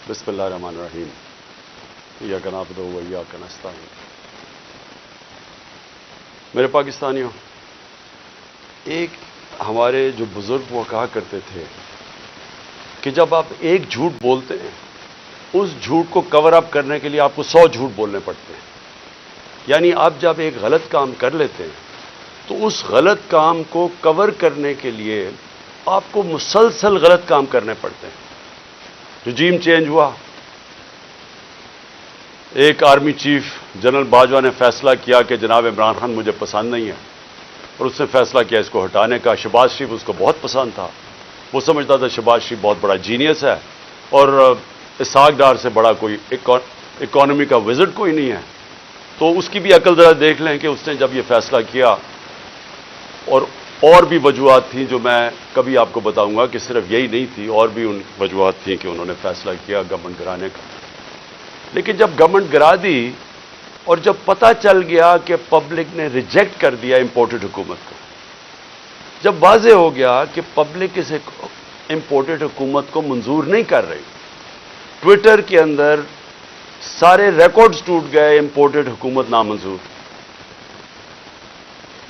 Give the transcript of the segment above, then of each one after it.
بسم اللہ الرحمن الرحیم ایاک نعبد و ایاک نستعین۔ میرے پاکستانیوں، ایک ہمارے جو بزرگ وہ کہا کرتے تھے کہ جب آپ ایک جھوٹ بولتے ہیں اس جھوٹ کو کور اپ کرنے کے لیے آپ کو 100 جھوٹ بولنے پڑتے ہیں۔ یعنی آپ جب ایک غلط کام کر لیتے ہیں تو اس غلط کام کو کور کرنے کے لیے آپ کو مسلسل غلط کام کرنے پڑتے ہیں۔ رجیم چینج ہوا، ایک آرمی چیف جنرل باجوہ نے فیصلہ کیا کہ جناب عمران خان مجھے پسند نہیں ہے، اور اس نے فیصلہ کیا اس کو ہٹانے کا۔ شہباز شریف اس کو بہت پسند تھا، وہ سمجھتا تھا شہباز شریف بہت بڑا جینیس ہے اور اسحاق ڈار سے بڑا کوئی اکانومی کا وزٹ کوئی نہیں ہے۔ تو اس کی بھی عقل ذرا دیکھ لیں کہ اس نے جب یہ فیصلہ کیا، اور بھی وجوہات تھیں جو میں کبھی آپ کو بتاؤں گا کہ صرف یہی نہیں تھی، اور بھی ان وجوہات تھیں کہ انہوں نے فیصلہ کیا گورنمنٹ گرانے کا۔ لیکن جب گورنمنٹ گرا دی اور جب پتہ چل گیا کہ پبلک نے ریجیکٹ کر دیا امپورٹڈ حکومت کو، جب واضح ہو گیا کہ پبلک اس امپورٹڈ حکومت کو منظور نہیں کر رہی، ٹویٹر کے اندر سارے ریکارڈز ٹوٹ گئے، امپورٹڈ حکومت نامنظور۔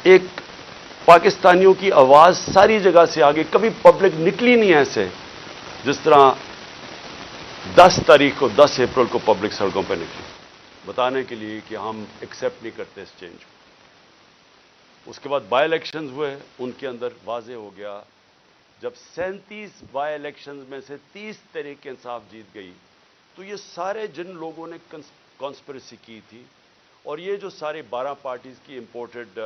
ایک پاکستانیوں کی آواز ساری جگہ سے آگے، کبھی پبلک نکلی نہیں ایسے جس طرح 10 تاریخ کو 10 اپریل کو پبلک سڑکوں پہ نکلی بتانے کے لیے کہ ہم ایکسیپٹ نہیں کرتے اس چینج کو۔ اس کے بعد بائی الیکشنز ہوئے، ان کے اندر واضح ہو گیا، جب 37 بائی الیکشنز میں سے 30 تحریک انصاف جیت گئی تو یہ سارے جن لوگوں نے کانسپریسی کی تھی، اور یہ جو سارے 12 پارٹیز کی امپورٹڈ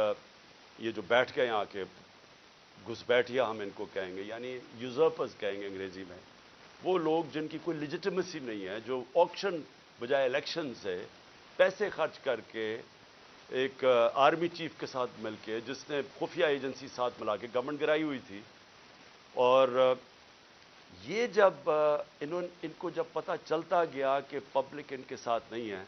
یہ جو بیٹھ گئے آ کے گھسپیٹھیا ہم ان کو کہیں گے، یعنی یوزرپرز کہیں گے انگریزی میں، وہ لوگ جن کی کوئی لیجیٹمیسی نہیں ہے، جو آکشن بجائے الیکشن سے پیسے خرچ کر کے ایک آرمی چیف کے ساتھ مل کے، جس نے خفیہ ایجنسی ساتھ ملا کے گورنمنٹ گرائی ہوئی تھی، اور یہ جب ان کو جب پتہ چلتا گیا کہ پبلک ان کے ساتھ نہیں ہے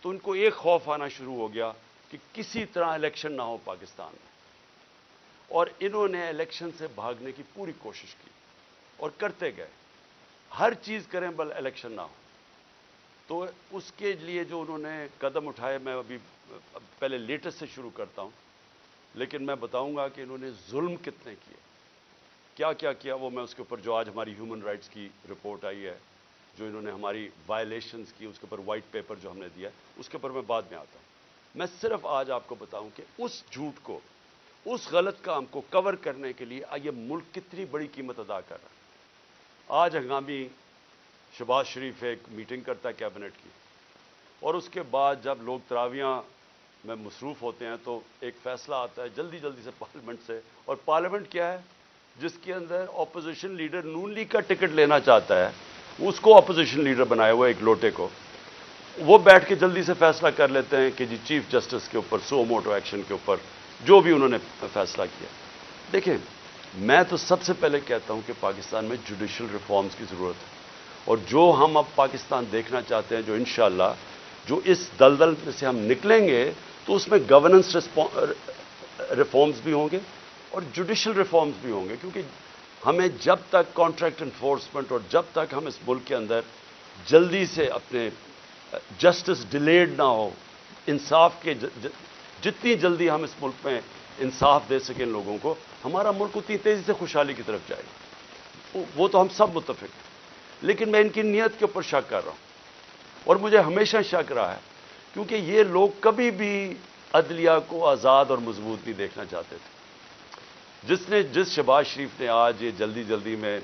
تو ان کو ایک خوف آنا شروع ہو گیا کہ کسی طرح الیکشن نہ ہو پاکستان میں، اور انہوں نے الیکشن سے بھاگنے کی پوری کوشش کی اور کرتے گئے، ہر چیز کریں بل الیکشن نہ ہو۔ تو اس کے لیے جو انہوں نے قدم اٹھائے، میں ابھی پہلے لیٹسٹ سے شروع کرتا ہوں، لیکن میں بتاؤں گا کہ انہوں نے ظلم کتنے کیے، کیا کیا وہ میں اس کے اوپر، جو آج ہماری ہیومن رائٹس کی رپورٹ آئی ہے، جو انہوں نے ہماری وائلیشنز کی، اس کے اوپر وائٹ پیپر جو ہم نے دیا ہے، اس کے اوپر میں بعد میں آتا ہوں۔ میں صرف آج آپ کو بتاؤں کہ اس جھوٹ کو، اس غلط کام کو کور کرنے کے لیے یہ ملک کتنی بڑی قیمت ادا کر رہا ہے۔ آج ہنگامی شہباز شریف ایک میٹنگ کرتا ہے کیبنٹ کی، اور اس کے بعد جب لوگ تراویحاں میں مصروف ہوتے ہیں تو ایک فیصلہ آتا ہے جلدی سے پارلیمنٹ سے، اور پارلیمنٹ کیا ہے جس کے اندر اپوزیشن لیڈر نون لیگ کا ٹکٹ لینا چاہتا ہے، اس کو اپوزیشن لیڈر بنایا ہوا ایک لوٹے کو، وہ بیٹھ کے جلدی سے فیصلہ کر لیتے ہیں کہ جی چیف جسٹس کے اوپر سو موٹو ایکشن کے اوپر جو بھی انہوں نے فیصلہ کیا۔ دیکھیں، میں تو سب سے پہلے کہتا ہوں کہ پاکستان میں جوڈیشل ریفارمز کی ضرورت ہے، اور جو ہم اب پاکستان دیکھنا چاہتے ہیں، جو انشاءاللہ جو اس دلدل میں سے ہم نکلیں گے تو اس میں گورننس ریفارمز بھی ہوں گے اور جوڈیشل ریفارمز بھی ہوں گے، کیونکہ ہمیں جب تک کانٹریکٹ انفورسمنٹ اور جب تک ہم اس ملک کے اندر جلدی سے اپنے جسٹس ڈیلیڈ نہ ہو، انصاف کے جتنی جلدی ہم اس ملک میں انصاف دے سکیں لوگوں کو، ہمارا ملک اتنی تیزی سے خوشحالی کی طرف جائے گا، وہ تو ہم سب متفق ہیں۔ لیکن میں ان کی نیت کے اوپر شک کر رہا ہوں، اور مجھے ہمیشہ شک رہا ہے، کیونکہ یہ لوگ کبھی بھی عدلیہ کو آزاد اور مضبوط نہیں دیکھنا چاہتے تھے۔ جس شہباز شریف نے آج یہ جلدی میں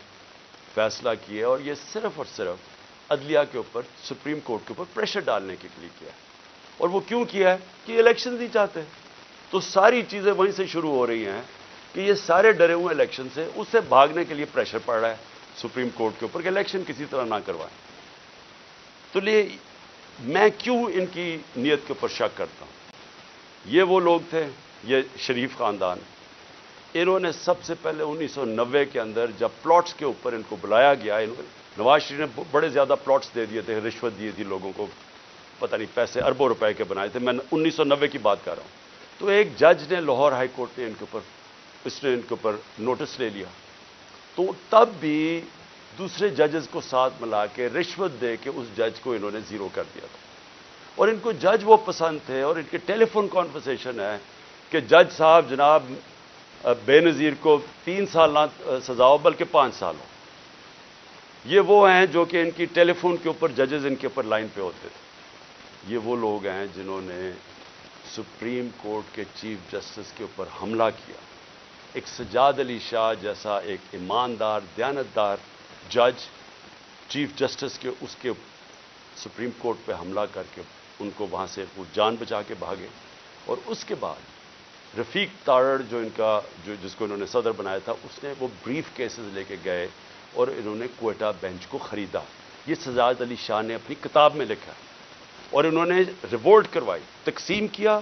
فیصلہ کیا، اور یہ صرف اور صرف عدلیہ کے اوپر، سپریم کورٹ کے اوپر پریشر ڈالنے کے لیے کیا ہے، اور وہ کیوں کیا ہے کہ الیکشن نہیں چاہتے، تو ساری چیزیں وہیں سے شروع ہو رہی ہیں کہ یہ سارے ڈرے ہوئے الیکشن سے، اس سے بھاگنے کے لیے پریشر پڑ رہا ہے سپریم کورٹ کے اوپر کہ الیکشن کسی طرح نہ کروائیں۔ تو میں کیوں ان کی نیت کے اوپر شک کرتا ہوں؟ یہ وہ لوگ تھے، یہ شریف خاندان، انہوں نے سب سے پہلے 1990 کے اندر جب پلاٹس کے اوپر ان کو بلایا گیا، نواز شریف نے بڑے زیادہ پلاٹس دے دیے تھے، رشوت دی تھی لوگوں کو، پتہ نہیں پیسے اربوں روپے کے بنائے تھے، میں 1990 کی بات کر رہا ہوں۔ تو ایک جج نے، لاہور ہائی کورٹ نے ان کے اوپر نوٹس لے لیا، تو تب بھی دوسرے ججز کو ساتھ ملا کے رشوت دے کے اس جج کو انہوں نے زیرو کر دیا تھا. اور ان کو جج وہ پسند تھے, اور ان کے ٹیلی فون کانورسیشن ہے کہ جج صاحب جناب بے نظیر کو 3 سال نہ سزا ہو بلکہ 5 سال ہو. یہ وہ ہیں جو کہ ان کی ٹیلی فون کے اوپر ججز ان کے اوپر لائن پہ ہوتے تھے. یہ وہ لوگ ہیں جنہوں نے سپریم کورٹ کے چیف جسٹس کے اوپر حملہ کیا. ایک سجاد علی شاہ جیسا ایک ایماندار دیانتدار جج چیف جسٹس کے اس کے سپریم کورٹ پہ حملہ کر کے ان کو وہاں سے وہ جان بچا کے بھاگے. اور اس کے بعد رفیق تارڑ جو ان کا جس کو انہوں نے صدر بنایا تھا, اس نے وہ بریف کیسز لے کے گئے اور انہوں نے کوئٹہ بینچ کو خریدا. یہ سجاد علی شاہ نے اپنی کتاب میں لکھا, اور انہوں نے ریوولٹ کروائی, تقسیم کیا,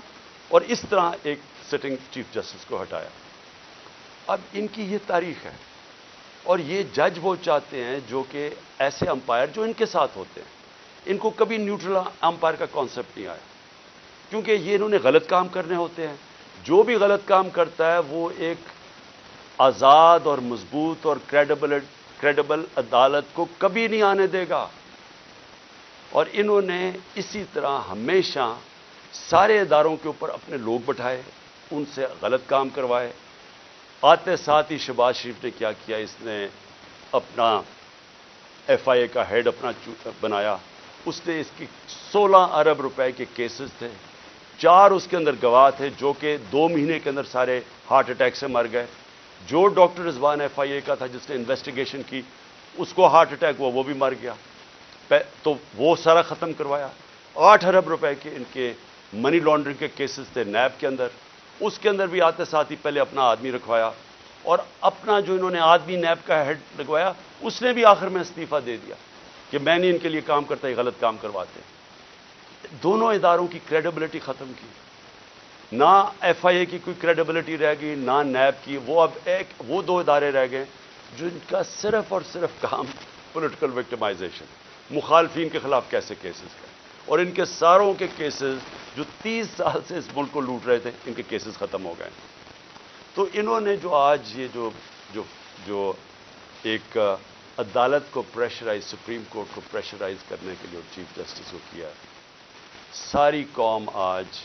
اور اس طرح ایک سٹنگ چیف جسٹس کو ہٹایا. اب ان کی یہ تاریخ ہے, اور یہ جج وہ چاہتے ہیں جو کہ ایسے امپائر جو ان کے ساتھ ہوتے ہیں. ان کو کبھی نیوٹرل امپائر کا کانسیپٹ نہیں آیا, کیونکہ یہ انہوں نے غلط کام کرنے ہوتے ہیں. جو بھی غلط کام کرتا ہے وہ ایک آزاد اور مضبوط اور کریڈیبل عدالت کو کبھی نہیں آنے دے گا. اور انہوں نے اسی طرح ہمیشہ سارے اداروں کے اوپر اپنے لوگ بٹھائے, ان سے غلط کام کروائے. آتے ساتھ ہی شہباز شریف نے کیا کیا, اس نے اپنا ایف آئی اے کا ہیڈ اپنا بنایا. اس نے اس کی 16 ارب روپے کے کیسز تھے, 4 اس کے اندر گواہ تھے جو کہ 2 مہینے کے اندر سارے ہارٹ اٹیک سے مر گئے. جو ڈاکٹر رضوان ایف آئی اے کا تھا جس نے انویسٹیگیشن کی, اس کو ہارٹ اٹیک ہوا, وہ بھی مر گیا. تو وہ سارا ختم کروایا. 8 ارب روپے کے ان کے منی لانڈرنگ کے کیسز تھے نیب کے اندر, اس کے اندر بھی آتے ساتھ ہی پہلے اپنا آدمی رکھوایا, اور اپنا جو انہوں نے آدمی نیب کا ہیڈ لگوایا اس نے بھی آخر میں استعفیٰ دے دیا کہ میں نہیں ان کے لیے کام کرتا, یہ غلط کام کرواتے. دونوں اداروں کی کریڈیبلٹی ختم کی. نہ ایف آئی اے کی کوئی کریڈیبلٹی رہ گئی, نہ نیب کی. وہ اب وہ 2 ادارے رہ گئے جن کا صرف اور صرف کام پولیٹیکل وکٹمائزیشن, مخالفین کے خلاف کیسے کیسز کا. اور ان کے ساروں کے کیسز جو 30 سال سے اس ملک کو لوٹ رہے تھے, ان کے کیسز ختم ہو گئے. تو انہوں نے جو آج یہ جو ایک عدالت کو پریشرائز, سپریم کورٹ کو پریشرائز کرنے کے لیے اور چیف جسٹس کو کیا, ساری قوم آج,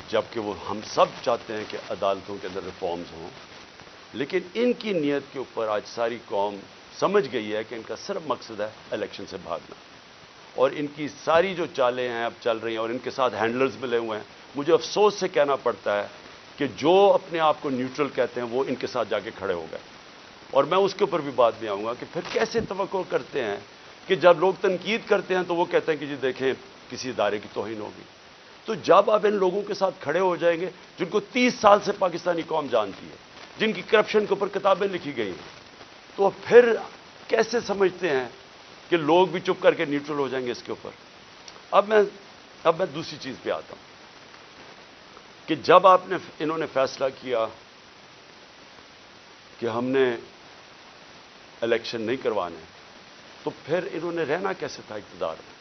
جبکہ وہ ہم سب چاہتے ہیں کہ عدالتوں کے اندر ریفارمز ہوں, لیکن ان کی نیت کے اوپر آج ساری قوم سمجھ گئی ہے کہ ان کا صرف مقصد ہے الیکشن سے بھاگنا. اور ان کی ساری جو چالیں ہیں اب چل رہی ہیں, اور ان کے ساتھ ہینڈلرز ملے ہوئے ہیں. مجھے افسوس سے کہنا پڑتا ہے کہ جو اپنے آپ کو نیوٹرل کہتے ہیں وہ ان کے ساتھ جا کے کھڑے ہو گئے. اور میں اس کے اوپر بھی بات بھی آؤں گا کہ پھر کیسے توقع کرتے ہیں کہ جب لوگ تنقید کرتے ہیں تو وہ کہتے ہیں کہ جی دیکھیں کسی ادارے کی توہین ہوگی. تو جب آپ ان لوگوں کے ساتھ کھڑے ہو جائیں گے جن کو 30 سال سے پاکستانی قوم جانتی ہے, جن کی کرپشن کے اوپر کتابیں لکھی گئی ہیں, تو پھر کیسے سمجھتے ہیں کہ لوگ بھی چپ کر کے نیوٹرل ہو جائیں گے اس کے اوپر. اب میں دوسری چیز پہ آتا ہوں کہ جب انہوں نے فیصلہ کیا کہ ہم نے الیکشن نہیں کروانے, تو پھر انہوں نے رہنا کیسے تھا اقتدار میں.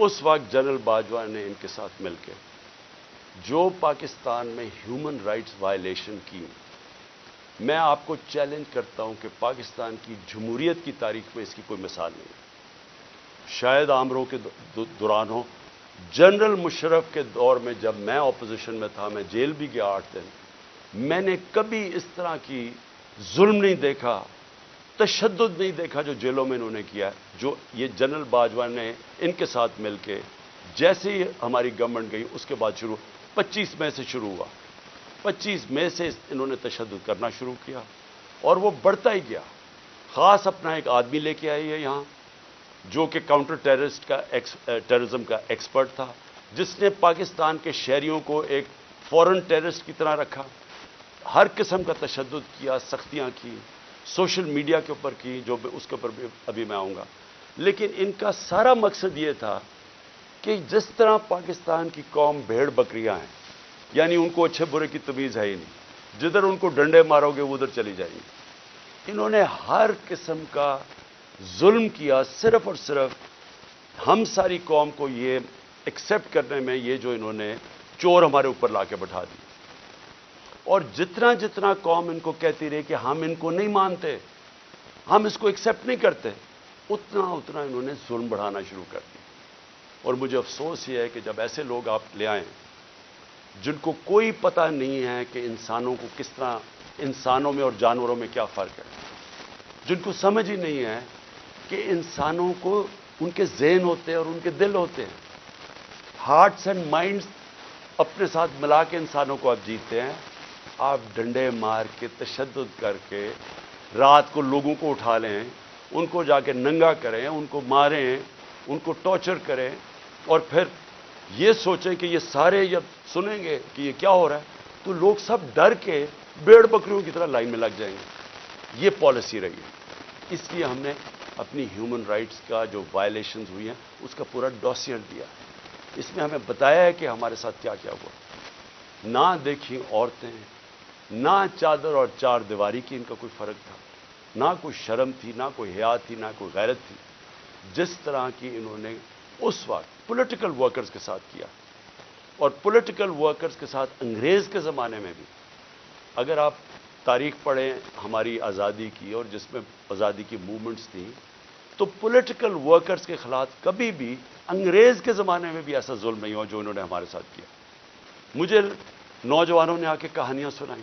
اس وقت جنرل باجوہ نے ان کے ساتھ مل کے جو پاکستان میں ہیومن رائٹس وائلیشن کی, میں آپ کو چیلنج کرتا ہوں کہ پاکستان کی جمہوریت کی تاریخ میں اس کی کوئی مثال نہیں. شاید آمروں کے دوران ہو, جنرل مشرف کے دور میں جب میں اپوزیشن میں تھا, میں جیل بھی گیا 8 دن, میں نے کبھی اس طرح کی ظلم نہیں دیکھا, تشدد نہیں دیکھا جو جیلوں میں انہوں نے کیا, جو یہ جنرل باجوہ نے ان کے ساتھ مل کے, جیسے ہی ہماری گورنمنٹ گئی اس کے بعد 25 مئی سے شروع ہوا. 25 مئی سے انہوں نے تشدد کرنا شروع کیا, اور وہ بڑھتا ہی گیا. خاص اپنا ایک آدمی لے کے آئی ہے یہاں جو کہ کاؤنٹر ٹیررزم کا ایکسپرٹ تھا, جس نے پاکستان کے شہریوں کو ایک فورن ٹیررسٹ کی طرح رکھا, ہر قسم کا تشدد کیا, سختیاں کی, سوشل میڈیا کے اوپر کی, جو اس کے اوپر بھی ابھی میں آؤں گا. لیکن ان کا سارا مقصد یہ تھا کہ جس طرح پاکستان کی قوم بھیڑ بکریاں ہیں, یعنی ان کو اچھے برے کی تمیز ہے ہی نہیں, جدھر ان کو ڈنڈے مارو گے وہ ادھر چلی جائیں گی. انہوں نے ہر قسم کا ظلم کیا, صرف اور صرف ہم ساری قوم کو یہ ایکسیپٹ کرنے میں, یہ جو انہوں نے چور ہمارے اوپر لا کے بٹھا دی. اور جتنا قوم ان کو کہتی رہی کہ ہم ان کو نہیں مانتے, ہم اس کو ایکسیپٹ نہیں کرتے، اتنا انہوں نے ظلم بڑھانا شروع کر دیا. اور مجھے افسوس یہ ہے کہ جب ایسے لوگ آپ لے آئیں جن کو کوئی پتہ نہیں ہے کہ انسانوں کو کس طرح، انسانوں میں اور جانوروں میں کیا فرق ہے، جن کو سمجھ ہی نہیں ہے کہ انسانوں کو ان کے ذہن ہوتے ہیں اور ان کے دل ہوتے ہیں، ہارٹس اینڈ مائنڈز اپنے ساتھ ملا کے انسانوں کو آپ جیتے ہیں. آپ ڈنڈے مار کے، تشدد کر کے، رات کو لوگوں کو اٹھا لیں، ان کو جا کے ننگا کریں، ان کو ماریں، ان کو ٹارچر کریں، اور پھر یہ سوچیں کہ یہ سارے جب سنیں گے کہ یہ کیا ہو رہا ہے تو لوگ سب ڈر کے بھیڑ بکریوں کی طرح لائن میں لگ جائیں گے. یہ پالیسی رہی ہے. اس لیے ہم نے اپنی ہیومن رائٹس کا جو وائلیشنز ہوئی ہیں اس کا پورا ڈوسیئر دیا. اس میں ہمیں بتایا ہے کہ ہمارے ساتھ کیا کیا ہوا. نہ دیکھیں عورتیں، نہ چادر اور چار دیواری کی ان کا کوئی فرق تھا، نہ کوئی شرم تھی، نہ کوئی حیا تھی، نہ کوئی غیرت تھی. جس طرح کی انہوں نے اس وقت پولیٹیکل ورکرز کے ساتھ کیا، اور پولیٹیکل ورکرز کے ساتھ انگریز کے زمانے میں بھی. اگر آپ تاریخ پڑھیں ہماری آزادی کی اور جس میں آزادی کی موومنٹس تھیں، تو پولیٹیکل ورکرز کے خلاف کبھی بھی انگریز کے زمانے میں بھی ایسا ظلم نہیں ہوا جو انہوں نے ہمارے ساتھ کیا. مجھے نوجوانوں نے آ کے کہانیاں سنائیں.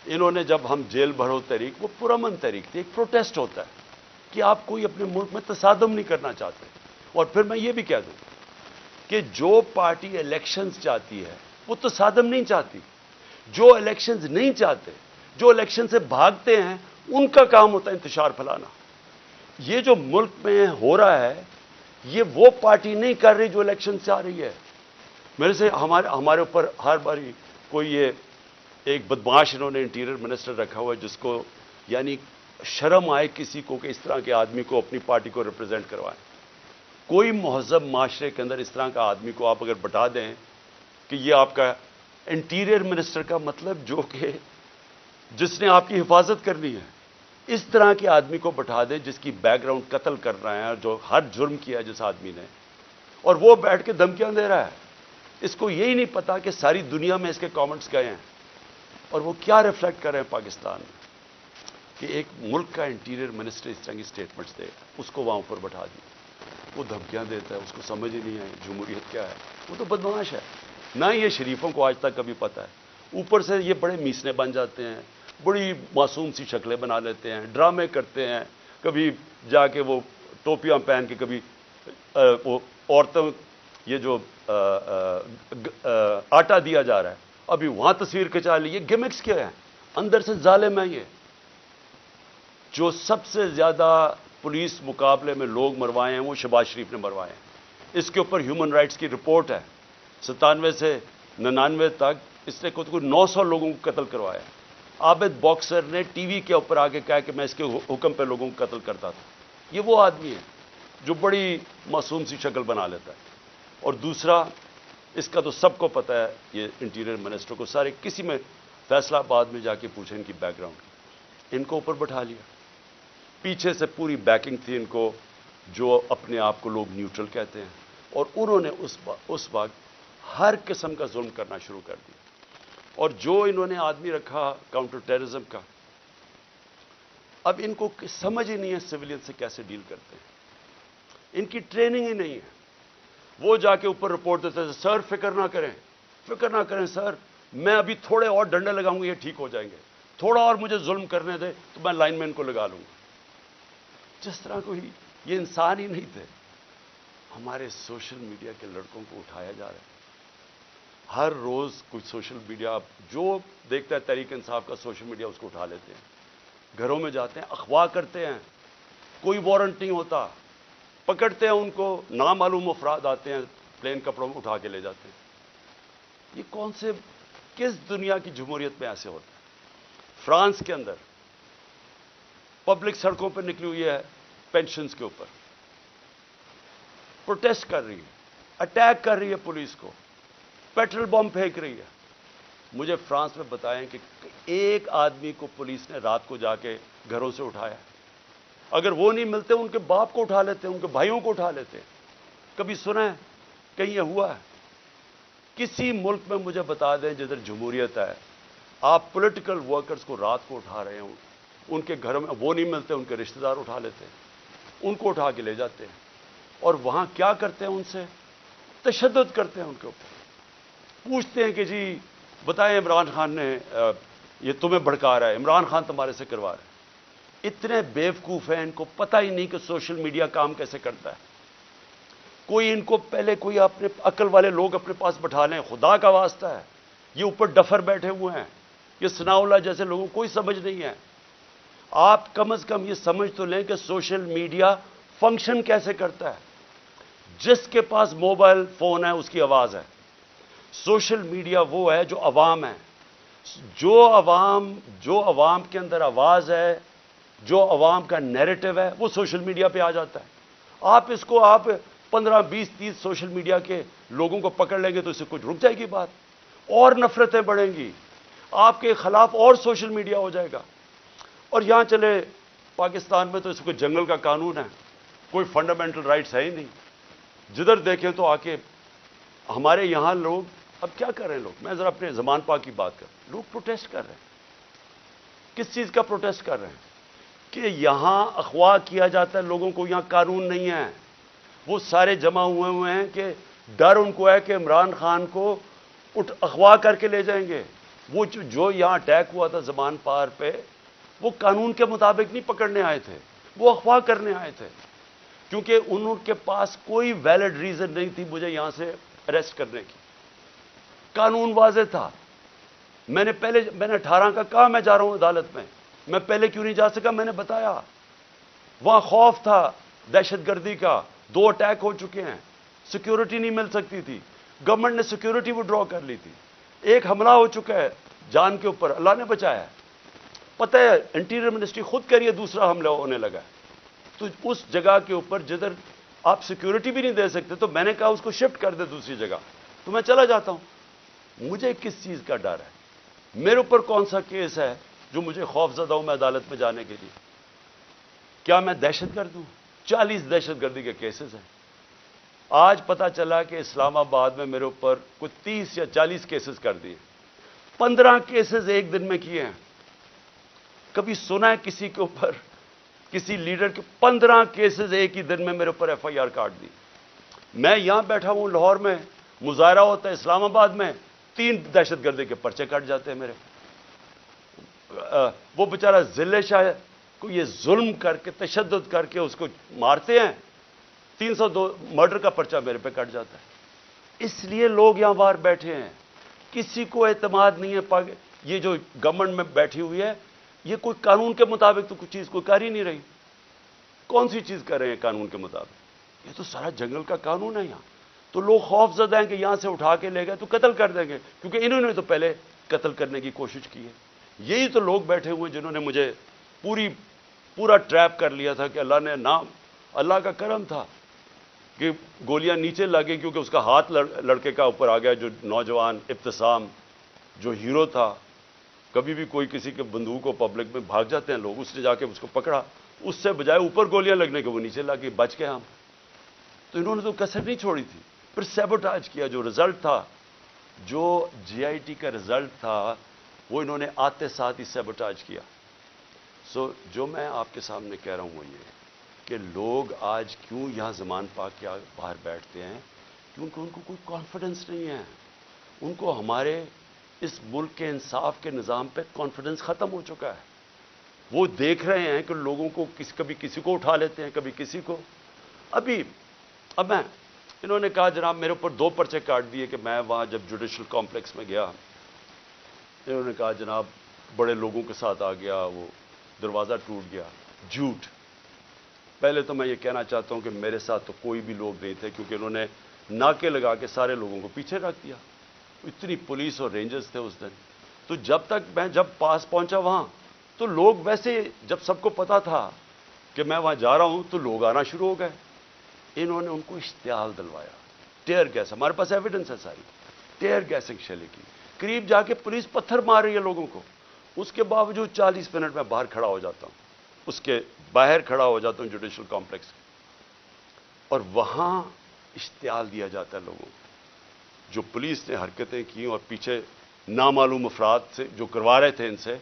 انہوں نے جب ہم جیل بھرو تحریک، وہ پرامن تحریک تھی، ایک پروٹیسٹ ہوتا ہے کہ آپ کوئی اپنے ملک میں تصادم نہیں کرنا چاہتے. اور پھر میں یہ بھی کہہ دوں کہ جو پارٹی الیکشنز چاہتی ہے وہ تصادم نہیں چاہتی. جو الیکشنز نہیں چاہتے، جو الیکشن سے بھاگتے ہیں، ان کا کام ہوتا ہے انتشار پھیلانا. یہ جو ملک میں ہو رہا ہے یہ وہ پارٹی نہیں کر رہی جو الیکشن سے آ رہی ہے. میرے سے ہمارے اوپر ہر باری کوئی یہ ایک بدماش انہوں نے انٹیریئر منسٹر رکھا ہوا ہے جس کو یعنی شرم آئے کسی کو کہ اس طرح کے آدمی کو اپنی پارٹی کو ریپرزینٹ کروائیں. کوئی مہذب معاشرے کے اندر اس طرح کا آدمی کو آپ اگر بتا دیں کہ یہ آپ کا انٹیریئر منسٹر کا مطلب جو کہ جس نے آپ کی حفاظت کرنی ہے، اس طرح کے آدمی کو بٹھا دیں جس کی بیک گراؤنڈ قتل کر رہے ہیں، جو ہر جرم کیا ہے جس آدمی نے، اور وہ بیٹھ کے دھمکیاں دے رہا ہے. اس کو یہی نہیں پتا کہ ساری دنیا میں اس کے کامنٹس گئے ہیں اور وہ کیا ریفلیکٹ کر رہے ہیں پاکستان میں، کہ ایک ملک کا انٹیریئر منسٹر اس طرح کی اسٹیٹمنٹس دے. اس کو وہاں اوپر بٹھا دی، وہ دھمکیاں دیتا ہے، اس کو سمجھ ہی نہیں ہے جمہوریت کیا ہے. وہ تو بدمعاش ہے. نہ یہ شریفوں کو آج تک کبھی پتہ ہے. اوپر سے یہ بڑے میسنے بن جاتے ہیں، بڑی معصوم سی شکلیں بنا لیتے ہیں، ڈرامے کرتے ہیں. کبھی جا کے وہ ٹوپیاں پہن کے، کبھی وہ عورتوں یہ جو آٹا دیا جا رہا ہے ابھی وہاں تصویر کھچا لی. یہ گمکس کیا ہے؟ اندر سے ظالم ہے. یہ جو سب سے زیادہ پولیس مقابلے میں لوگ مروائے ہیں وہ شہباز شریف نے مروائے ہیں. اس کے اوپر ہیومن رائٹس کی رپورٹ ہے. 97 سے 99 تک اس نے کوئی 900 لوگوں کو قتل کروایا. عابد باکسر نے ٹی وی کے اوپر آ کے کہا کہ میں اس کے حکم پہ لوگوں کو قتل کرتا تھا. یہ وہ آدمی ہے جو بڑی معصوم سی شکل بنا لیتا ہے. اور دوسرا، اس کا تو سب کو پتہ ہے، یہ انٹیریئر منسٹر کو سارے کسی میں فیصلہ آباد میں جا کے پوچھیں ان کی بیک گراؤنڈ کی. ان کو اوپر بٹھا لیا. پیچھے سے پوری بیکنگ تھی ان کو، جو اپنے آپ کو لوگ نیوٹرل کہتے ہیں، اور انہوں نے اس وقت ہر قسم کا ظلم کرنا شروع کر دیا. اور جو انہوں نے آدمی رکھا کاؤنٹر ٹیررزم کا، اب ان کو سمجھ ہی نہیں ہے سویلین سے کیسے ڈیل کرتے ہیں. ان کی ٹریننگ ہی نہیں ہے. وہ جا کے اوپر رپورٹ دیتے تھے، سر فکر نہ کریں سر، میں ابھی تھوڑے اور ڈنڈے لگاؤں گا یہ ٹھیک ہو جائیں گے، تھوڑا اور مجھے ظلم کرنے دے تو میں لائن مین کو لگا لوں گا. جس طرح کوئی یہ انسان ہی نہیں تھے. ہمارے سوشل میڈیا کے لڑکوں کو اٹھایا جا رہا ہے. ہر روز کچھ سوشل میڈیا جو دیکھتا ہے تحریک انصاف کا سوشل میڈیا اس کو اٹھا لیتے ہیں، گھروں میں جاتے ہیں، اغوا کرتے ہیں. کوئی وارنٹ نہیں ہوتا، پکڑتے ہیں ان کو، نامعلوم افراد آتے ہیں پلین کپڑوں میں اٹھا کے لے جاتے ہیں. یہ کون سے کس دنیا کی جمہوریت میں ایسے ہوتا ہے؟ فرانس کے اندر پبلک سڑکوں پہ نکلی ہوئی ہے پینشنز کے اوپر، پروٹیسٹ کر رہی ہے، اٹیک کر رہی ہے پولیس کو، پیٹرول بم پھینک رہی ہے. مجھے فرانس میں بتائیں کہ ایک آدمی کو پولیس نے رات کو جا کے گھروں سے اٹھایا. اگر وہ نہیں ملتے ان کے باپ کو اٹھا لیتے، ان کے بھائیوں کو اٹھا لیتے. کبھی سنا ہے کہیں یہ ہوا ہے؟ کسی ملک میں مجھے بتا دیں جدھر جمہوریت ہے، آپ پولیٹیکل ورکرز کو رات کو اٹھا رہے ہوں ان کے گھر میں وہ نہیں ملتے، ان کے رشتہ دار اٹھا لیتے ہیں، ان کو اٹھا کے لے جاتے ہیں، اور وہاں کیا کرتے ہیں؟ ان سے تشدد کرتے ہیں، ان کے اوپر پوچھتے ہیں کہ جی بتائیں عمران خان نے یہ تمہیں بھڑکا رہا ہے، عمران خان تمہارے سے کروا رہا ہے۔ اتنے بیوقوف ہیں، ان کو پتہ ہی نہیں کہ سوشل میڈیا کام کیسے کرتا ہے۔ کوئی ان کو پہلے کوئی اپنے عقل والے لوگ اپنے پاس بٹھا لیں، خدا کا واسطہ ہے، یہ اوپر ڈفر بیٹھے ہوئے ہیں، یہ ثناء اللہ جیسے لوگوں کو کوئی سمجھ نہیں ہے۔ آپ کم از کم یہ سمجھ تو لیں کہ سوشل میڈیا فنکشن کیسے کرتا ہے۔ جس کے پاس موبائل فون ہے اس کی آواز ہے۔ سوشل میڈیا وہ ہے جو عوام ہے، جو عوام کے اندر آواز ہے، جو عوام کا نیریٹو ہے، وہ سوشل میڈیا پہ آ جاتا ہے۔ آپ اس کو 15 20 30 سوشل میڈیا کے لوگوں کو پکڑ لیں گے تو اس سے کچھ رک جائے گی بات، اور نفرتیں بڑھیں گی، آپ کے خلاف اور سوشل میڈیا ہو جائے گا۔ اور یہاں چلے پاکستان میں تو اس کو جنگل کا قانون ہے، کوئی فنڈامنٹل رائٹس ہے ہی نہیں، جدھر دیکھیں تو آ کے ہمارے یہاں لوگ اب کیا کر رہے ہیں لوگ، میں ذرا اپنے زمان پاک کی بات کر، لوگ پروٹیسٹ کر رہے ہیں۔ کس چیز کا پروٹیسٹ کر رہے ہیں؟ کہ یہاں اغوا کیا جاتا ہے لوگوں کو، یہاں قانون نہیں ہے، وہ سارے جمع ہوئے ہیں کہ ڈر ان کو ہے کہ عمران خان کو اغوا کر کے لے جائیں گے۔ وہ جو یہاں اٹیک ہوا تھا زمان پار پہ، وہ قانون کے مطابق نہیں پکڑنے آئے تھے، وہ اغوا کرنے آئے تھے، کیونکہ ان کے پاس کوئی ویلڈ ریزن نہیں تھی مجھے یہاں سے اریسٹ کرنے کی۔ قانون واضح تھا۔ میں نے 18 کا کہا میں جا رہا ہوں عدالت میں پہلے کیوں نہیں جا سکا؟ میں نے بتایا وہاں خوف تھا دہشت گردی کا، 2 اٹیک ہو چکے ہیں، سیکیورٹی نہیں مل سکتی تھی، گورنمنٹ نے سیکیورٹی وڈرا کر لی تھی، ایک حملہ ہو چکا ہے جان کے اوپر، اللہ نے بچایا ہے، پتہ ہے انٹیریئر منسٹری خود کہہ رہی ہے دوسرا حملہ ہونے لگا ہے۔ تو اس جگہ کے اوپر جدھر آپ سیکیورٹی بھی نہیں دے سکتے، تو میں نے کہا اس کو شفٹ کر دے دوسری جگہ، تو میں چلا جاتا ہوں۔ مجھے کس چیز کا ڈر ہے؟ میرے اوپر کون سا کیس ہے جو مجھے خوف زدہ ہوں میں عدالت میں جانے کے لیے؟ کیا میں دہشت گرد ہوں؟ 40 دہشت گردی کے کیسز ہیں۔ آج پتا چلا کہ اسلام آباد میں میرے اوپر کوئی 30 یا 40 کیسز کر دیے، 15 کیسز ایک دن میں کیے ہیں۔ کبھی سنا ہے کسی کے اوپر، کسی لیڈر کے 15 کیسز ایک ہی دن میں میرے اوپر ایف آئی آر کاٹ دی؟ میں یہاں بیٹھا ہوں لاہور میں، مظاہرہ ہوتا ہے اسلام آباد میں، 3 دہشت گردی کے پرچے کٹ جاتے ہیں میرے۔ وہ بیچارہ ضلع شاہ کو یہ ظلم کر کے تشدد کر کے اس کو مارتے ہیں، 302 مرڈر کا پرچہ میرے پہ کٹ جاتا ہے۔ اس لیے لوگ یہاں باہر بیٹھے ہیں، کسی کو اعتماد نہیں ہے۔ یہ جو گورنمنٹ میں بیٹھی ہوئی ہے، یہ کوئی قانون کے مطابق تو کچھ چیز کوئی کر ہی نہیں رہی۔ کون سی چیز کر رہے ہیں قانون کے مطابق؟ یہ تو سارا جنگل کا قانون ہے یہاں۔ تو لوگ خوف زدہ ہیں کہ یہاں سے اٹھا کے لے گئے تو قتل کر دیں گے، کیونکہ انہوں نے تو پہلے قتل کرنے کی کوشش کی ہے۔ یہی تو لوگ بیٹھے ہوئے جنہوں نے مجھے پورا ٹریپ کر لیا تھا کہ اللہ کا کرم تھا کہ گولیاں نیچے لگیں، کیونکہ اس کا ہاتھ لڑکے کا اوپر آ گیا، جو نوجوان ابتسام جو ہیرو تھا۔ کبھی بھی کوئی کسی کے بندوق کو پبلک میں بھاگ جاتے ہیں لوگ، اس نے جا کے اس کو پکڑا، اس سے بجائے اوپر گولیاں لگنے کے وہ نیچے لگی، بچ گئے ہم۔ تو انہوں نے تو کسر نہیں چھوڑی تھی، پھر سیبوٹاج کیا۔ جو رزلٹ تھا، جو جی آئی ٹی کا رزلٹ تھا، وہ انہوں نے آتے ساتھ ہی سیبوٹاج کیا۔ جو میں آپ کے سامنے کہہ رہا ہوں وہ یہ کہ لوگ آج کیوں یہاں زمان پاک کے باہر بیٹھتے ہیں، کیونکہ ان کو کوئی کانفیڈنس نہیں ہے، ان کو ہمارے اس ملک کے انصاف کے نظام پہ کانفیڈنس ختم ہو چکا ہے۔ وہ دیکھ رہے ہیں کہ لوگوں کو کبھی کسی کو اٹھا لیتے ہیں، کبھی کسی کو۔ اب انہوں نے کہا جناب میرے اوپر 2 پرچے کاٹ دیے کہ میں وہاں جب جوڈیشل کمپلیکس میں گیا، انہوں نے کہا جناب بڑے لوگوں کے ساتھ آ گیا، وہ دروازہ ٹوٹ گیا۔ جھوٹ۔ پہلے تو میں یہ کہنا چاہتا ہوں کہ میرے ساتھ تو کوئی بھی لوگ نہیں تھے، کیونکہ انہوں نے ناکے لگا کے سارے لوگوں کو پیچھے رکھ دیا، اتنی پولیس اور رینجرز تھے اس دن۔ تو جب پاس پہنچا وہاں، تو لوگ ویسے جب سب کو پتا تھا کہ میں وہاں جا رہا ہوں تو لوگ آنا شروع ہو گئے۔ انہوں نے ان کو اشتعال دلوایا، ٹیئر گیس، ہمارے پاس ایویڈنس ہے ساری، ٹیئر گیسنگ شیلنگ کی، قریب جا کے پولیس پتھر مار رہی ہے لوگوں کو۔ اس کے باوجود 40 منٹ میں باہر کھڑا ہو جاتا ہوں، اس کے باہر کھڑا ہو جاتا ہوں جوڈیشل کمپلیکس، اور وہاں اشتعال دیا جاتا ہے لوگوں کو۔ جو پولیس نے حرکتیں کی اور پیچھے نامعلوم افراد سے جو کروا رہے تھے ان سے،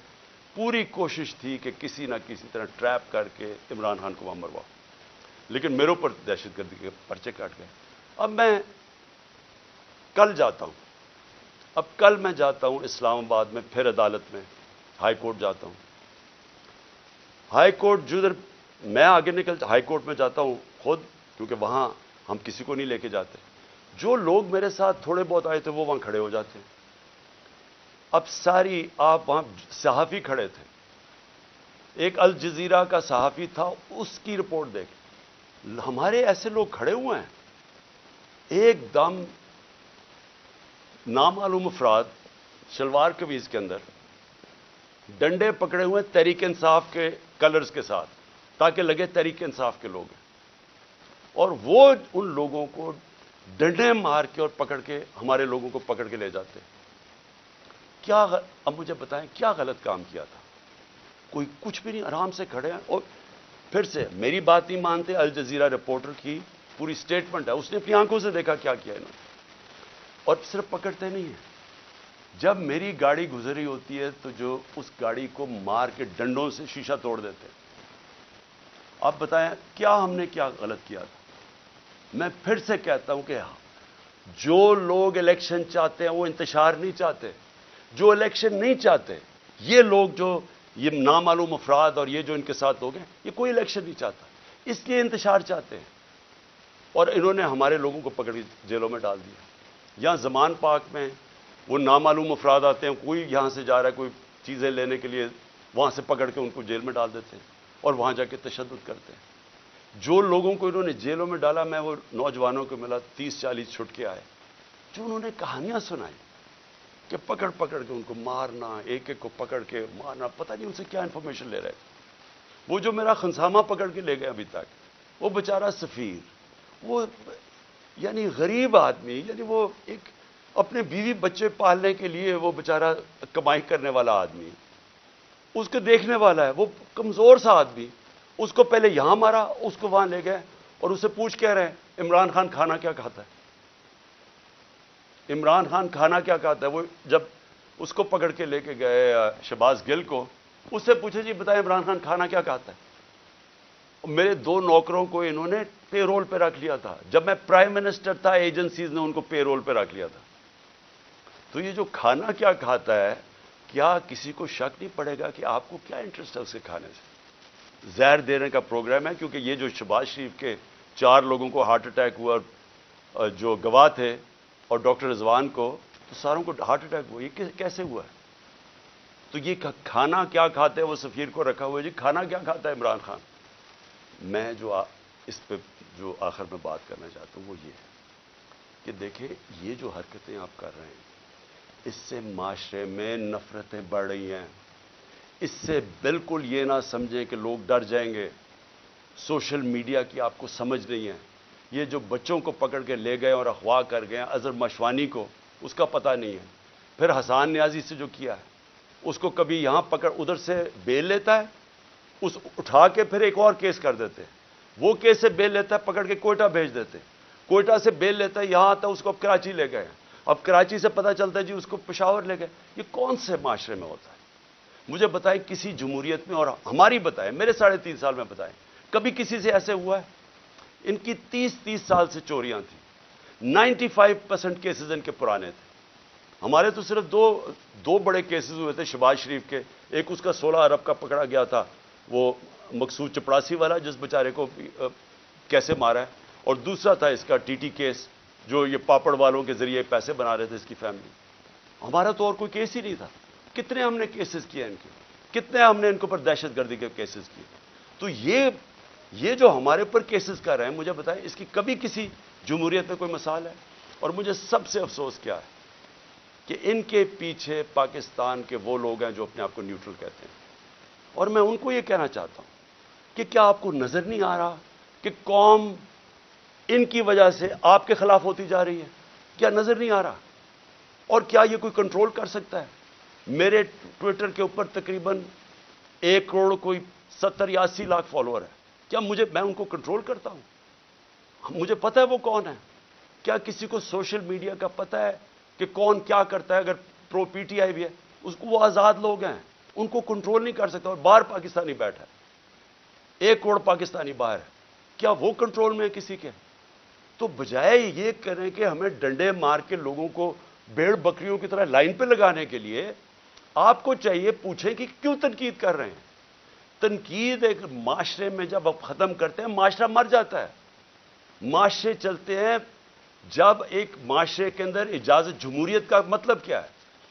پوری کوشش تھی کہ کسی نہ کسی طرح ٹریپ کر کے عمران خان کو وہاں مرواؤ، لیکن میرے اوپر دہشت گردی کے پرچے کاٹ گئے۔ اب میں کل جاتا ہوں، کل میں جاتا ہوں اسلام آباد میں، پھر عدالت میں ہائی کورٹ جاتا ہوں۔ ہائی کورٹ جدھر میں آگے ہائی کورٹ میں جاتا ہوں خود، کیونکہ وہاں ہم کسی کو نہیں لے کے جاتے۔ جو لوگ میرے ساتھ تھوڑے بہت آئے تھے وہ وہاں کھڑے ہو جاتے ہیں۔ اب آپ وہاں صحافی کھڑے تھے، ایک الجزیرہ کا صحافی تھا، اس کی رپورٹ دیکھ، ہمارے ایسے لوگ کھڑے ہوئے ہیں، ایک دم نامعلوم افراد شلوار قمیض کے اندر ڈنڈے پکڑے ہوئے تحریک انصاف کے کلرز کے ساتھ، تاکہ لگے تحریک انصاف کے لوگ ہیں، اور وہ ان لوگوں کو ڈنڈے مار کے اور پکڑ کے ہمارے لوگوں کو پکڑ کے لے جاتے۔ اب مجھے بتائیں کیا غلط کام کیا تھا؟ کوئی کچھ بھی نہیں، آرام سے کھڑے ہیں۔ اور پھر سے میری بات نہیں مانتے، الجزیرہ رپورٹر کی پوری سٹیٹمنٹ ہے، اس نے اپنی آنکھوں سے دیکھا کیا کیا انہوں نے، اور صرف پکڑتے نہیں ہیں۔ جب میری گاڑی گزری ہوتی ہے تو جو اس گاڑی کو مار کے ڈنڈوں سے شیشہ توڑ دیتے ہیں۔ آپ بتائیں کیا ہم نے کیا غلط کیا تھا؟ میں پھر سے کہتا ہوں کہ جو لوگ الیکشن چاہتے ہیں وہ انتشار نہیں چاہتے، جو الیکشن نہیں چاہتے، یہ لوگ جو یہ نامعلوم افراد اور یہ جو ان کے ساتھ لوگ ہیں، یہ کوئی الیکشن نہیں چاہتا، اس لیے انتشار چاہتے ہیں، اور انہوں نے ہمارے لوگوں کو پکڑ کے جیلوں میں ڈال دیا۔ یہاں زمان پاک میں وہ نامعلوم افراد آتے ہیں، کوئی یہاں سے جا رہا ہے کوئی چیزیں لینے کے لیے، وہاں سے پکڑ کے ان کو جیل میں ڈال دیتے ہیں اور وہاں جا کے تشدد کرتے ہیں۔ جو لوگوں کو انہوں نے جیلوں میں ڈالا، میں وہ نوجوانوں کو ملا 30-40 چھٹ کے آئے، جو انہوں نے کہانیاں سنائی کہ پکڑ پکڑ کے ان کو مارنا، ایک ایک کو پکڑ کے مارنا، پتہ نہیں ان سے کیا انفارمیشن لے رہے تھے۔ وہ جو میرا خنسامہ پکڑ کے لے گئے ابھی تک، وہ بیچارہ سفیر، وہ یعنی غریب آدمی، یعنی وہ ایک اپنے بیوی بچے پالنے کے لیے وہ بیچارہ کمائی کرنے والا آدمی، اس کو دیکھنے والا ہے، وہ کمزور سا آدمی، اس کو پہلے یہاں مارا، اس کو وہاں لے گئے اور اس سے پوچھ کہہ رہے ہیں عمران خان کھانا کیا کھاتا ہے؟ عمران خان کھانا کیا کھاتا ہے؟ وہ جب اس کو پکڑ کے لے کے گئے شہباز گل کو، اس سے پوچھے جی بتائیں عمران خان کھانا کیا کھاتا ہے؟ میرے 2 نوکروں کو انہوں نے پے رول پہ رکھ لیا تھا، جب میں پرائم منسٹر تھا ایجنسیز نے ان کو پے رول پہ رکھ لیا تھا۔ تو یہ جو کھانا کیا کھاتا ہے، کیا کسی کو شک نہیں پڑے گا کہ آپ کو کیا انٹرسٹ ہے اسے کھانے سے؟ زہر دینے کا پروگرام ہے، کیونکہ یہ جو شہباز شریف کے 4 لوگوں کو ہارٹ اٹیک ہوا، اور جو گواہ تھے، اور ڈاکٹر رضوان کو، تو ساروں کو ہارٹ اٹیک ہوا، یہ کیسے ہوا ہے؟ تو یہ کھانا کیا کھاتے ہیں، وہ سفیر کو رکھا ہوا ہے، جی کھانا کیا کھاتا ہے عمران خان؟ میں جو اس پہ جو آخر میں بات کرنا چاہتا ہوں وہ یہ ہے کہ دیکھیں یہ جو حرکتیں آپ کر رہے ہیں، اس سے معاشرے میں نفرتیں بڑھ رہی ہیں۔ اس سے بالکل یہ نہ سمجھیں کہ لوگ ڈر جائیں گے۔ سوشل میڈیا کی آپ کو سمجھ نہیں ہے۔ یہ جو بچوں کو پکڑ کے لے گئے اور اغوا کر گئے، اظہر مشوانی کو، اس کا پتہ نہیں ہے۔ پھر حسان نیازی سے جو کیا ہے، اس کو کبھی یہاں پکڑ، ادھر سے بیل لیتا ہے، اس اٹھا کے پھر ایک اور کیس کر دیتے ہیں، وہ کیس سے بیل لیتا ہے، پکڑ کے کوئٹہ بھیج دیتے ہیں، کوئٹہ سے بیل لیتا ہے، یہاں آتا ہے، اس کو اب کراچی لے گئے، اب کراچی سے پتہ چلتا ہے جی اس کو پشاور لے گئے۔ یہ کون سے معاشرے میں ہوتا ہے؟ مجھے بتائیں کسی جمہوریت میں، اور ہماری بتائیں، میرے 3.5 سال میں بتائیں، کبھی کسی سے ایسے ہوا ہے؟ ان کی 30 سال سے چوریاں تھیں، 95% کیسز ان کے پرانے تھے۔ ہمارے تو صرف دو بڑے کیسز ہوئے تھے شہباز شریف کے، ایک اس کا 16 ارب کا پکڑا گیا تھا، وہ مقصود چپڑاسی والا جس بیچارے کو کیسے مارا ہے، اور دوسرا تھا اس کا ٹی ٹی کیس، جو یہ پاپڑ والوں کے ذریعے پیسے بنا رہے تھے اس کی فیملی۔ ہمارا تو اور کوئی کیس ہی نہیں تھا۔ کتنے ہم نے کیسز کیے ان کے، کتنے ہم نے ان کے اوپر دہشت گردی کے کیسز کیے۔ تو یہ جو ہمارے اوپر کیسز کر رہے ہیں، مجھے بتائیں اس کی کبھی کسی جمہوریت میں کوئی مثال ہے؟ اور مجھے سب سے افسوس کیا ہے کہ ان کے پیچھے پاکستان کے وہ لوگ ہیں جو اپنے آپ کو نیوٹرل کہتے ہیں، اور میں ان کو یہ کہنا چاہتا ہوں کہ کیا آپ کو نظر نہیں آ رہا کہ قوم ان کی وجہ سے آپ کے خلاف ہوتی جا رہی ہے؟ کیا نظر نہیں آ رہا؟ اور کیا یہ کوئی کنٹرول کر سکتا ہے؟ میرے ٹویٹر کے اوپر تقریباً 1 کروڑ کوئی 70 یا 80 لاکھ فالوور ہے۔ کیا میں ان کو کنٹرول کرتا ہوں؟ مجھے پتہ ہے وہ کون ہے؟ کیا کسی کو سوشل میڈیا کا پتہ ہے کہ کون کیا کرتا ہے؟ اگر پرو پی ٹی آئی بھی ہے، وہ آزاد لوگ ہیں، ان کو کنٹرول نہیں کر سکتا. اور باہر پاکستانی بیٹھا ہے, 1 کروڑ پاکستانی باہر ہے, کیا وہ کنٹرول میں ہے کسی کے؟ تو بجائے یہ کریں کہ ہمیں ڈنڈے مار کے لوگوں کو بھیڑ بکریوں کی طرح لائن پہ لگانے کے لیے, آپ کو چاہیے پوچھیں کہ کیوں تنقید کر رہے ہیں. تنقید ایک معاشرے میں جب آپ ختم کرتے ہیں معاشرہ مر جاتا ہے. معاشرے چلتے ہیں جب ایک معاشرے کے اندر اجازت. جمہوریت کا مطلب کیا ہے؟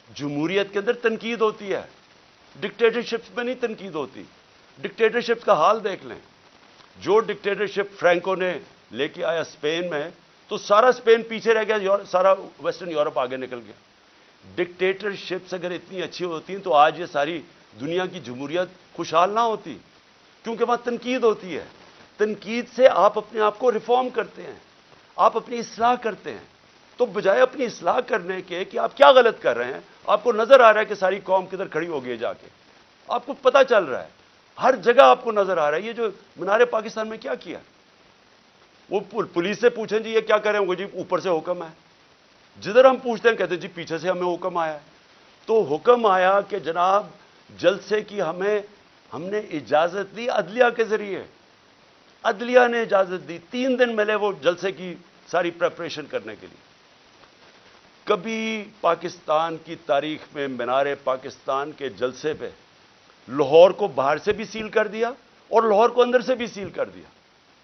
جمہوریت کے اندر تنقید ہوتی ہے, ڈکٹیٹرشپ میں نہیں تنقید ہوتی. ڈکٹیٹرشپ کا حال دیکھ لیں. جو ڈکٹیٹرشپ فرینکو نے لے کے آیا اسپین میں, تو سارا اسپین پیچھے رہ گیا, سارا ویسٹرن یورپ آگے نکل گیا. ڈکٹیٹرشپس اگر اتنی اچھی ہوتی ہیں تو آج یہ ساری دنیا کی جمہوریت خوشحال نہ ہوتی, کیونکہ وہاں تنقید ہوتی ہے. تنقید سے آپ اپنے آپ کو ریفارم کرتے ہیں, آپ اپنی اصلاح کرتے ہیں. تو بجائے اپنی اصلاح کرنے کے کہ آپ کیا غلط کر رہے ہیں, آپ کو نظر آ رہا ہے کہ ساری قوم کدھر کھڑی ہو گئی جا کے, آپ کو پتہ چل رہا ہے, ہر جگہ آپ کو نظر آ رہا ہے. یہ جو مینار پاکستان میں کیا کیا, وہ پولیس سے پوچھیں جی یہ کیا کریں گے, جی اوپر سے حکم ہے. جدھر ہم پوچھتے ہیں کہتے ہیں جی پیچھے سے ہمیں حکم آیا ہے. تو حکم آیا کہ جناب جلسے کی ہم نے اجازت دی عدلیہ کے ذریعے, عدلیہ نے اجازت دی. 3 دن ملے وہ جلسے کی ساری پریپریشن کرنے کے لیے. کبھی پاکستان کی تاریخ میں مینار پاکستان کے جلسے پہ لاہور کو باہر سے بھی سیل کر دیا اور لاہور کو اندر سے بھی سیل کر دیا.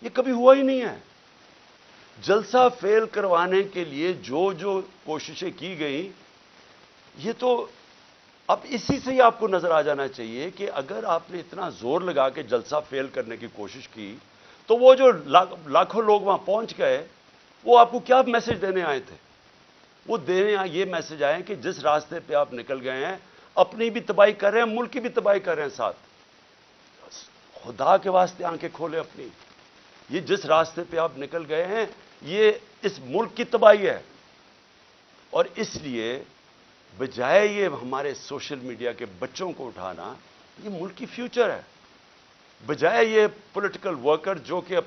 یہ کبھی ہوا ہی نہیں ہے. جلسہ فیل کروانے کے لیے جو کوششیں کی گئیں, یہ تو اب اسی سے ہی آپ کو نظر آ جانا چاہیے کہ اگر آپ نے اتنا زور لگا کے جلسہ فیل کرنے کی کوشش کی, تو وہ جو لاکھوں لوگ وہاں پہنچ گئے, وہ آپ کو کیا میسج دینے آئے تھے؟ وہ دینے یہ میسج آئے کہ جس راستے پہ آپ نکل گئے ہیں اپنی بھی تباہی کر رہے ہیں, ملک کی بھی تباہی کر رہے ہیں ساتھ. خدا کے واسطے آنکھیں کھولیں اپنی. یہ جس راستے پہ آپ نکل گئے ہیں یہ اس ملک کی تباہی ہے. اور اس لیے بجائے یہ ہمارے سوشل میڈیا کے بچوں کو اٹھانا, یہ ملک کی فیوچر ہے. بجائے یہ پولیٹیکل ورکر جو کہ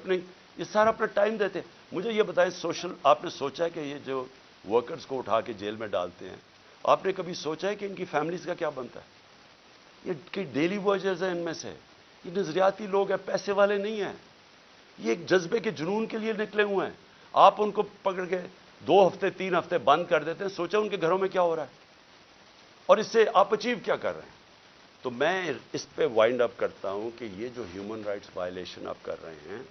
یہ سارا اپنا ٹائم دیتے ہیں. مجھے یہ بتائیں, آپ نے سوچا ہے کہ یہ جو ورکرز کو اٹھا کے جیل میں ڈالتے ہیں, آپ نے کبھی سوچا ہے کہ ان کی فیملیز کا کیا بنتا ہے؟ یہ کہ ڈیلی ورکرز ہیں ان میں سے, یہ نظریاتی لوگ ہیں, پیسے والے نہیں ہیں. یہ ایک جذبے کے جنون کے لیے نکلے ہوئے ہیں. آپ ان کو پکڑ کے 2 ہفتے 3 ہفتے بند کر دیتے ہیں. سوچا ان کے گھروں میں کیا ہو رہا ہے, اور اس سے آپ اچیو کیا کر رہے ہیں؟ تو میں اس پہ وائنڈ اپ کرتا ہوں کہ یہ جو ہیومن رائٹس وائلیشن آپ کر رہے ہیں,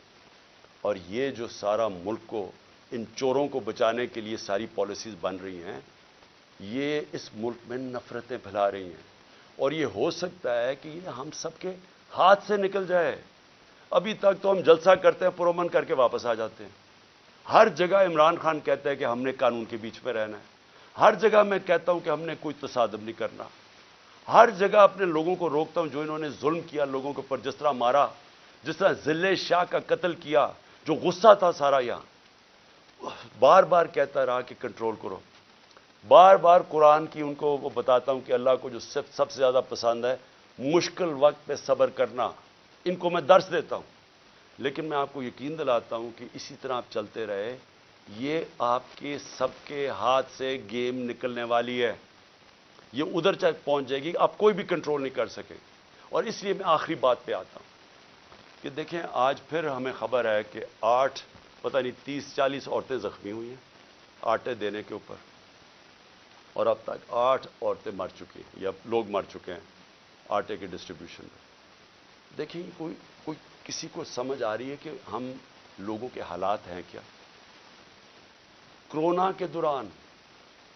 اور یہ جو سارا ملک کو ان چوروں کو بچانے کے لیے ساری پالیسیز بن رہی ہیں, یہ اس ملک میں نفرتیں پھیلا رہی ہیں. اور یہ ہو سکتا ہے کہ یہ ہم سب کے ہاتھ سے نکل جائے. ابھی تک تو ہم جلسہ کرتے ہیں, پرامن کر کے واپس آ جاتے ہیں. ہر جگہ عمران خان کہتا ہے کہ ہم نے قانون کے بیچ میں رہنا ہے. ہر جگہ میں کہتا ہوں کہ ہم نے کوئی تصادم نہیں کرنا. ہر جگہ اپنے لوگوں کو روکتا ہوں جو انہوں نے ظلم کیا لوگوں کے اوپر, جس طرح مارا, جس طرح ذلِ شاہ کا قتل کیا, جو غصہ تھا سارا یہاں. بار بار کہتا رہا کہ کنٹرول کرو. بار بار قرآن کی ان کو وہ بتاتا ہوں کہ اللہ کو جو سب سے زیادہ پسند ہے مشکل وقت پہ صبر کرنا, ان کو میں درس دیتا ہوں. لیکن میں آپ کو یقین دلاتا ہوں کہ اسی طرح آپ چلتے رہے, یہ آپ کے سب کے ہاتھ سے گیم نکلنے والی ہے. یہ ادھر تک پہنچ جائے گی, آپ کوئی بھی کنٹرول نہیں کر سکے. اور اس لیے میں آخری بات پہ آتا ہوں کہ دیکھیں آج پھر ہمیں خبر ہے کہ 8 پتہ نہیں 30-40 عورتیں زخمی ہوئی ہیں آٹے دینے کے اوپر, اور اب تک 8 عورتیں مر چکی ہیں یا لوگ مر چکے ہیں آٹے کے ڈسٹریبیوشن میں. دیکھیں کوئی کسی کو سمجھ آ رہی ہے کہ ہم لوگوں کے حالات ہیں کیا؟ کرونا کے دوران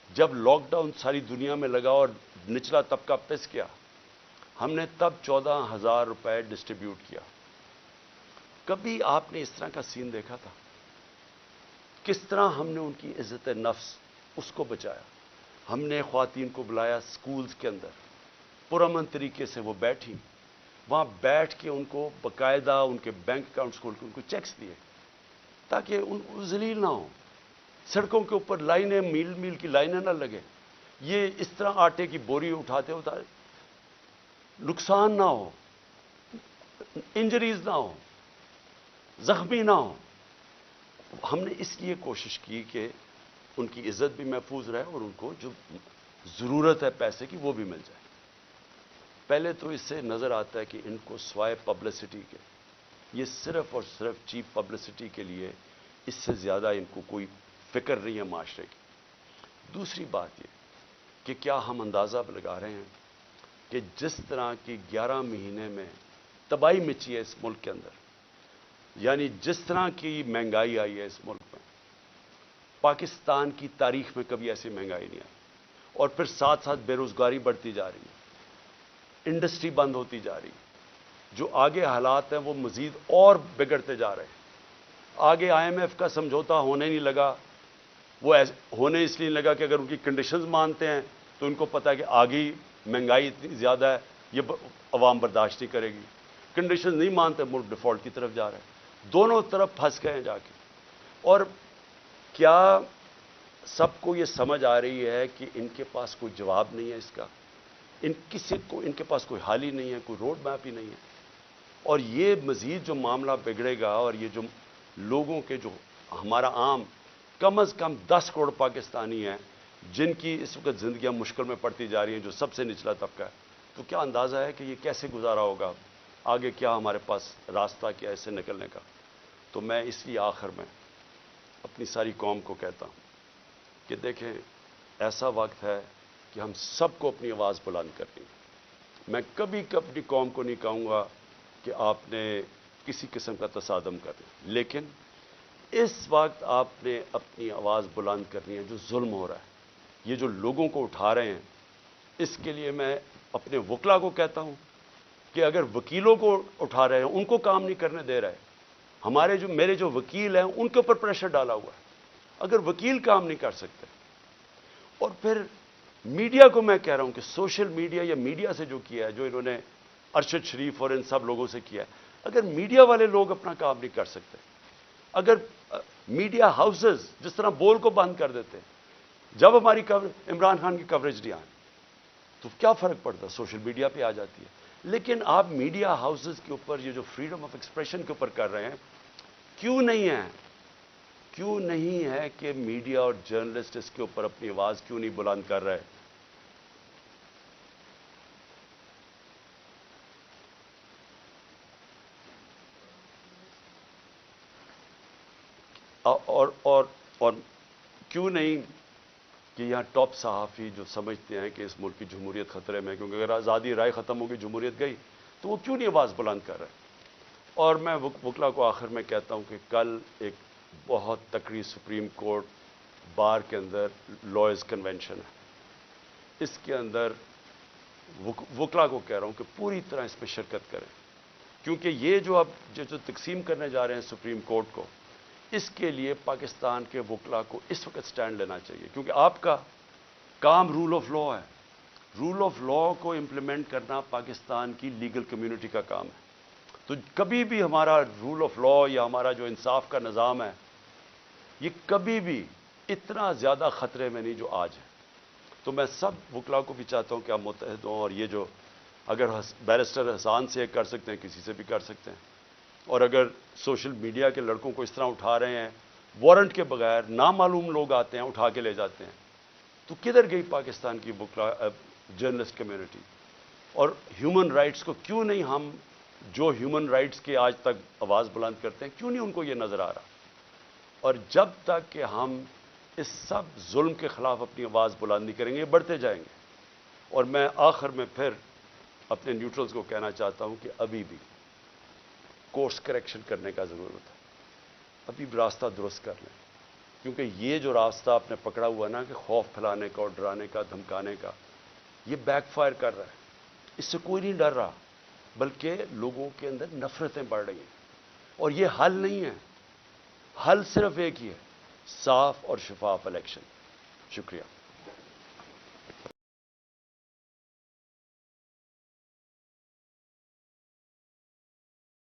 جب لاک ڈاؤن ساری دنیا میں لگا اور نچلا طبقہ پس کیا, ہم نے تب 14,000 روپے ڈسٹریبیوٹ کیا. کبھی آپ نے اس طرح کا سین دیکھا تھا؟ کس طرح ہم نے ان کی عزت نفس اس کو بچایا. ہم نے خواتین کو بلایا سکولز کے اندر, پرامن طریقے سے وہ بیٹھی, وہاں بیٹھ کے ان کو باقاعدہ ان کے بینک اکاؤنٹس کھول کے ان کو چیکس دیے تاکہ ان ذلیل نہ ہوں. سڑکوں کے اوپر لائنیں میل میل کی لائنیں نہ لگے. یہ اس طرح آٹے کی بوری اٹھاتے نقصان نہ ہو, انجریز نہ ہو, زخمی نہ ہو. ہم نے اس لیے کوشش کی کہ ان کی عزت بھی محفوظ رہے اور ان کو جو ضرورت ہے پیسے کی وہ بھی مل جائے. پہلے تو اس سے نظر آتا ہے کہ ان کو سوائے پبلسٹی کے، یہ صرف اور صرف چیپ پبلسٹی کے لیے، اس سے زیادہ ان کو کوئی فکر نہیں ہے معاشرے کی۔ دوسری بات یہ کہ کیا ہم اندازہ لگا رہے ہیں کہ جس طرح کی 11 مہینے میں تباہی مچی ہے اس ملک کے اندر، یعنی جس طرح کی مہنگائی آئی ہے اس ملک میں، پاکستان کی تاریخ میں کبھی ایسی مہنگائی نہیں آئی، اور پھر ساتھ ساتھ بے روزگاری بڑھتی جا رہی ہے، انڈسٹری بند ہوتی جا رہی ہے، جو آگے حالات ہیں وہ مزید اور بگڑتے جا رہے ہیں۔ آگے IMF کا سمجھوتا ہونے نہیں لگا، وہ ہونے اس لیے نہیں لگا کہ اگر ان کی کنڈیشنز مانتے ہیں تو ان کو پتا ہے کہ آگے مہنگائی اتنی زیادہ ہے، یہ عوام برداشت نہیں کرے گی۔ کنڈیشنز نہیں مانتے، ملک ڈیفالٹ کی طرف جا رہے ہیں، دونوں طرف پھنس گئے ہیں جا کے۔ اور کیا سب کو یہ سمجھ آ رہی ہے کہ ان کے پاس کوئی جواب نہیں ہے اس کا، ان کے پاس کوئی حل ہی نہیں ہے، کوئی روڈ میپ ہی نہیں ہے؟ اور یہ مزید جو معاملہ بگڑے گا، اور یہ جو لوگوں کے جو ہمارا عام کم از کم 10 کروڑ پاکستانی ہیں جن کی اس وقت زندگیاں مشکل میں پڑتی جا رہی ہیں، جو سب سے نچلا طبقہ ہے، تو کیا اندازہ ہے کہ یہ کیسے گزارا ہوگا؟ آگے کیا ہمارے پاس راستہ کیا ہے اس سے نکلنے کا؟ تو میں اس لیے آخر میں اپنی ساری قوم کو کہتا ہوں کہ دیکھیں، ایسا وقت ہے کہ ہم سب کو اپنی آواز بلند کرنی ہے۔ میں کبھی اپنی قوم کو نہیں کہوں گا کہ آپ نے کسی قسم کا تصادم کرنا، لیکن اس وقت آپ نے اپنی آواز بلند کرنی ہے۔ جو ظلم ہو رہا ہے، یہ جو لوگوں کو اٹھا رہے ہیں، اس کے لیے میں اپنے وکلا کو کہتا ہوں کہ اگر وکیلوں کو اٹھا رہے ہیں، ان کو کام نہیں کرنے دے رہے، میرے جو وکیل ہیں ان کے اوپر پریشر ڈالا ہوا ہے، اگر وکیل کام نہیں کر سکتے، اور پھر میڈیا کو میں کہہ رہا ہوں کہ سوشل میڈیا یا میڈیا سے جو کیا ہے، جو انہوں نے ارشد شریف اور ان سب لوگوں سے کیا ہے، اگر میڈیا والے لوگ اپنا کام نہیں کر سکتے، اگر میڈیا ہاؤسز جس طرح بول کو بند کر دیتے، جب ہماری عمران خان کی کوریج نہیں آئی تو کیا فرق پڑتا؟ سوشل میڈیا پہ آ جاتی ہے۔ لیکن آپ میڈیا ہاؤسز کے اوپر یہ جو فریڈم آف ایکسپریشن کے اوپر کر رہے ہیں، کیوں نہیں ہے کہ میڈیا اور جرنلسٹ اس کے اوپر اپنی آواز کیوں نہیں بلند کر رہے؟ اور کیوں نہیں کہ یہاں ٹاپ صحافی جو سمجھتے ہیں کہ اس ملک کی جمہوریت خطرے میں، کیونکہ اگر آزادی رائے ختم ہوگی، جمہوریت گئی، تو وہ کیوں نہیں آواز بلند کر رہے؟ اور میں وکلا کو آخر میں کہتا ہوں کہ کل ایک بہت تکڑی سپریم کورٹ بار کے اندر لائرز کنونشن ہے، اس کے اندر وکلا کو کہہ رہا ہوں کہ پوری طرح اس میں شرکت کریں، کیونکہ یہ جو اب جو تقسیم کرنے جا رہے ہیں سپریم کورٹ کو، اس کے لیے پاکستان کے وکلا کو اس وقت سٹینڈ لینا چاہیے، کیونکہ آپ کا کام رول آف لا ہے۔ رول آف لا کو امپلیمنٹ کرنا پاکستان کی لیگل کمیونٹی کا کام ہے۔ تو کبھی بھی ہمارا رول آف لا یا ہمارا جو انصاف کا نظام ہے، یہ کبھی بھی اتنا زیادہ خطرے میں نہیں جو آج ہے۔ تو میں سب وکلا کو بھی چاہتا ہوں کہ آپ متحد ہوں، اور یہ جو اگر بیرسٹر حسان سے کر سکتے ہیں، کسی سے بھی کر سکتے ہیں، اور اگر سوشل میڈیا کے لڑکوں کو اس طرح اٹھا رہے ہیں، وارنٹ کے بغیر نامعلوم لوگ آتے ہیں اٹھا کے لے جاتے ہیں، تو کدھر گئی پاکستان کی وکلا جرنلسٹ کمیونٹی؟ اور ہیومن رائٹس کو کیوں نہیں ہم جو ہیومن رائٹس کے آج تک آواز بلند کرتے ہیں، کیوں نہیں ان کو یہ نظر آ رہا؟ اور جب تک کہ ہم اس سب ظلم کے خلاف اپنی آواز بلند نہیں کریں گے، یہ بڑھتے جائیں گے۔ اور میں آخر میں پھر اپنے نیوٹرلز کو کہنا چاہتا ہوں کہ ابھی بھی کورس کریکشن کرنے کا ضرورت ہے، ابھی بھی راستہ درست کر لیں، کیونکہ یہ جو راستہ آپ نے پکڑا ہوا نا کہ خوف پھیلانے کا اور ڈرانے کا، دھمکانے کا، یہ بیک فائر کر رہا ہے۔ اس سے کوئی نہیں ڈر رہا، بلکہ لوگوں کے اندر نفرتیں بڑھ رہی ہیں، اور یہ حل نہیں ہے۔ حل صرف ایک ہی ہے، صاف اور شفاف الیکشن۔ شکریہ۔